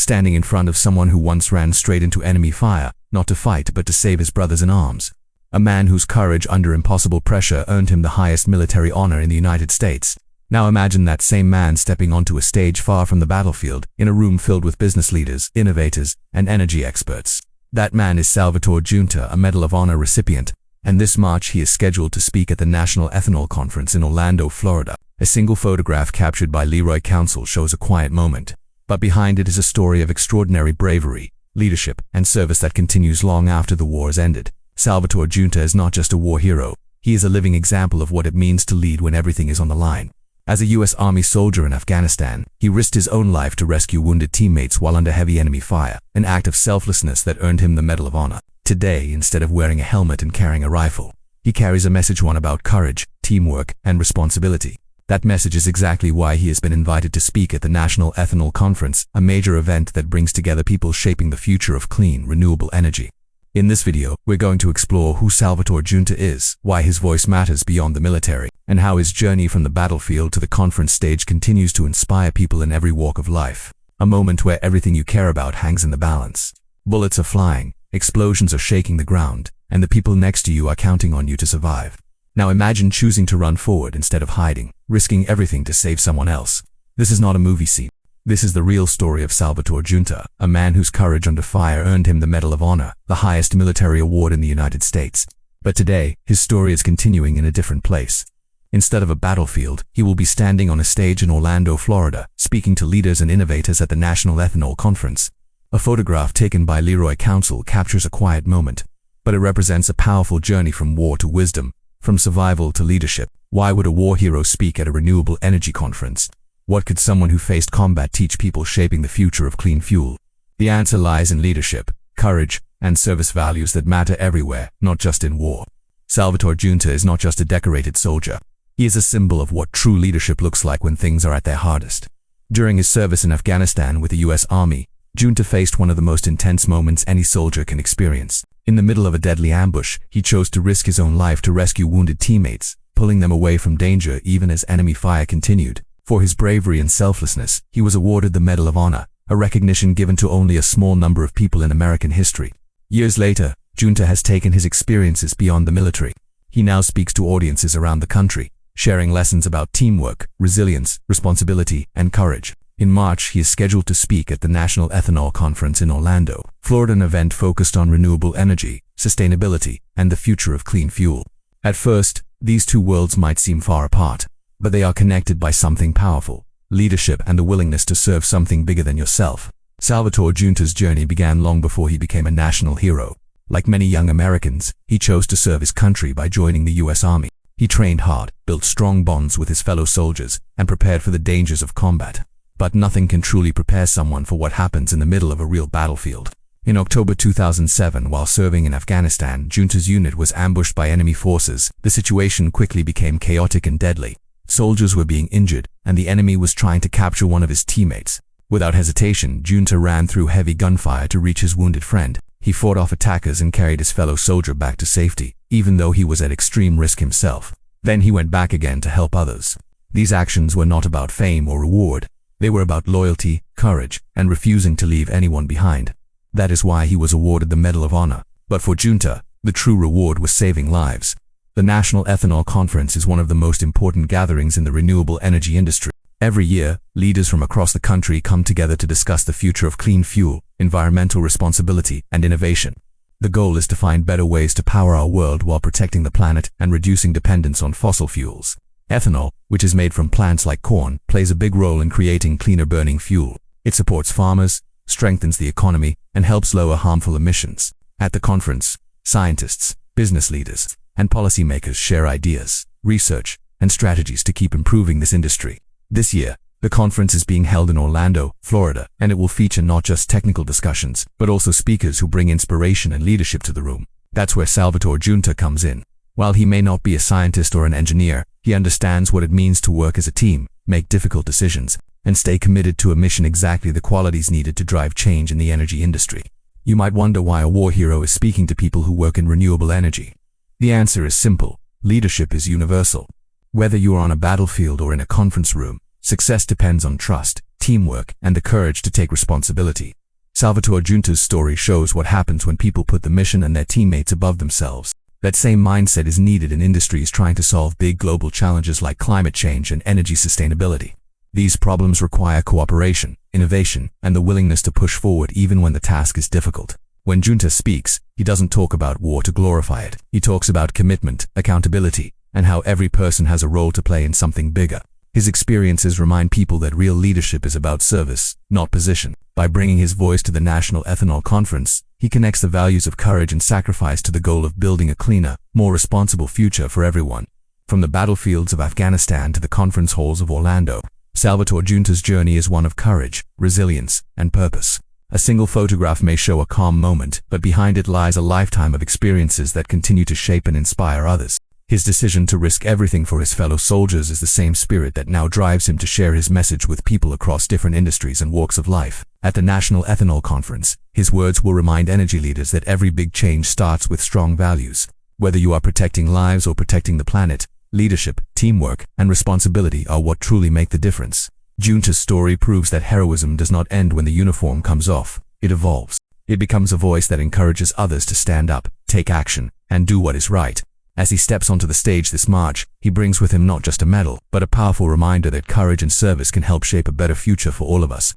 standing in front of someone who once ran straight into enemy fire, not to fight but to save his brothers in arms. A man whose courage under impossible pressure earned him the highest military honor in the United States. Now imagine that same man stepping onto a stage far from the battlefield, in a room filled with business leaders, innovators, and energy experts. That man is Salvatore Giunta, a Medal of Honor recipient, and this March he is scheduled to speak at the National Ethanol Conference in Orlando, Florida. A single photograph captured by Leroy Council shows a quiet moment, but behind it is a story of extraordinary bravery, leadership, and service that continues long after the war has ended. Salvatore Giunta is not just a war hero, he is a living example of what it means to lead when everything is on the line. As a U.S. Army soldier in Afghanistan, he risked his own life to rescue wounded teammates while under heavy enemy fire, an act of selflessness that earned him the Medal of Honor. Today, instead of wearing a helmet and carrying a rifle, he carries a message one about courage, teamwork, and responsibility. That message is exactly why he has been invited to speak at the National Ethanol Conference, a major event that brings together people shaping the future of clean, renewable energy. In this video, we're going to explore who Salvatore Giunta is, why his voice matters beyond the military, and how his journey from the battlefield to the conference stage continues to inspire people in every walk of life. A moment where everything you care about hangs in the balance. Bullets are flying, explosions are shaking the ground, and the people next to you are counting on you to survive. Now imagine choosing to run forward instead of hiding, risking everything to save someone else. This is not a movie scene. This is the real story of Salvatore Giunta, a man whose courage under fire earned him the Medal of Honor, the highest military award in the United States. But today, his story is continuing in a different place. Instead of a battlefield, he will be standing on a stage in Orlando, Florida, speaking to leaders and innovators at the National Ethanol Conference. A photograph taken by Leroy Council captures a quiet moment, but it represents a powerful journey from war to wisdom, from survival to leadership. Why would a war hero speak at a renewable energy conference? What could someone who faced combat teach people shaping the future of clean fuel? The answer lies in leadership, courage, and service values that matter everywhere, not just in war. Salvatore Giunta is not just a decorated soldier. He is a symbol of what true leadership looks like when things are at their hardest. During his service in Afghanistan with the U.S. Army, Giunta faced one of the most intense moments any soldier can experience. In the middle of a deadly ambush, he chose to risk his own life to rescue wounded teammates, pulling them away from danger even as enemy fire continued. For his bravery and selflessness, he was awarded the Medal of Honor, a recognition given to only a small number of people in American history. Years later, Giunta has taken his experiences beyond the military. He now speaks to audiences around the country, sharing lessons about teamwork, resilience, responsibility, and courage. In March, he is scheduled to speak at the National Ethanol Conference in Orlando, Florida, an event focused on renewable energy, sustainability, and the future of clean fuel. At first, these two worlds might seem far apart, but they are connected by something powerful: leadership and the willingness to serve something bigger than yourself. Salvatore Giunta's journey began long before he became a national hero. Like many young Americans, he chose to serve his country by joining the U.S. Army. He trained hard, built strong bonds with his fellow soldiers, and prepared for the dangers of combat. But nothing can truly prepare someone for what happens in the middle of a real battlefield. In October 2007, while serving in Afghanistan, Giunta's unit was ambushed by enemy forces. The situation quickly became chaotic and deadly. Soldiers were being injured, and the enemy was trying to capture one of his teammates. Without hesitation, Giunta ran through heavy gunfire to reach his wounded friend. He fought off attackers and carried his fellow soldier back to safety, even though he was at extreme risk himself. Then he went back again to help others. These actions were not about fame or reward. They were about loyalty, courage, and refusing to leave anyone behind. That is why he was awarded the Medal of Honor. But for Giunta, the true reward was saving lives. The National Ethanol Conference is one of the most important gatherings in the renewable energy industry. Every year, leaders from across the country come together to discuss the future of clean fuel, environmental responsibility, and innovation. The goal is to find better ways to power our world while protecting the planet and reducing dependence on fossil fuels. Ethanol, which is made from plants like corn, plays a big role in creating cleaner burning fuel. It supports farmers, strengthens the economy, and helps lower harmful emissions. At the conference, scientists, business leaders, and policymakers share ideas, research, and strategies to keep improving this industry. This year, the conference is being held in Orlando, Florida, and it will feature not just technical discussions, but also speakers who bring inspiration and leadership to the room. That's where Salvatore Giunta comes in. While he may not be a scientist or an engineer, he understands what it means to work as a team, make difficult decisions, and stay committed to a mission, exactly the qualities needed to drive change in the energy industry. You might wonder why a war hero is speaking to people who work in renewable energy. The answer is simple: leadership is universal. Whether you are on a battlefield or in a conference room, success depends on trust, teamwork, and the courage to take responsibility. Salvatore Giunta's story shows what happens when people put the mission and their teammates above themselves. That same mindset is needed in industries trying to solve big global challenges like climate change and energy sustainability. These problems require cooperation, innovation, and the willingness to push forward even when the task is difficult. When Giunta speaks, he doesn't talk about war to glorify it. He talks about commitment, accountability, and how every person has a role to play in something bigger. His experiences remind people that real leadership is about service, not position. By bringing his voice to the National Ethanol Conference, he connects the values of courage and sacrifice to the goal of building a cleaner, more responsible future for everyone. From the battlefields of Afghanistan to the conference halls of Orlando, Salvatore Giunta's journey is one of courage, resilience, and purpose. A single photograph may show a calm moment, but behind it lies a lifetime of experiences that continue to shape and inspire others. His decision to risk everything for his fellow soldiers is the same spirit that now drives him to share his message with people across different industries and walks of life. At the National Ethanol Conference, his words will remind energy leaders that every big change starts with strong values. Whether you are protecting lives or protecting the planet, leadership, teamwork, and responsibility are what truly make the difference. Giunta's story proves that heroism does not end when the uniform comes off. It evolves. It becomes a voice that encourages others to stand up, take action, and do what is right. As he steps onto the stage this March, he brings with him not just a medal, but a powerful reminder that courage and service can help shape a better future for all of us.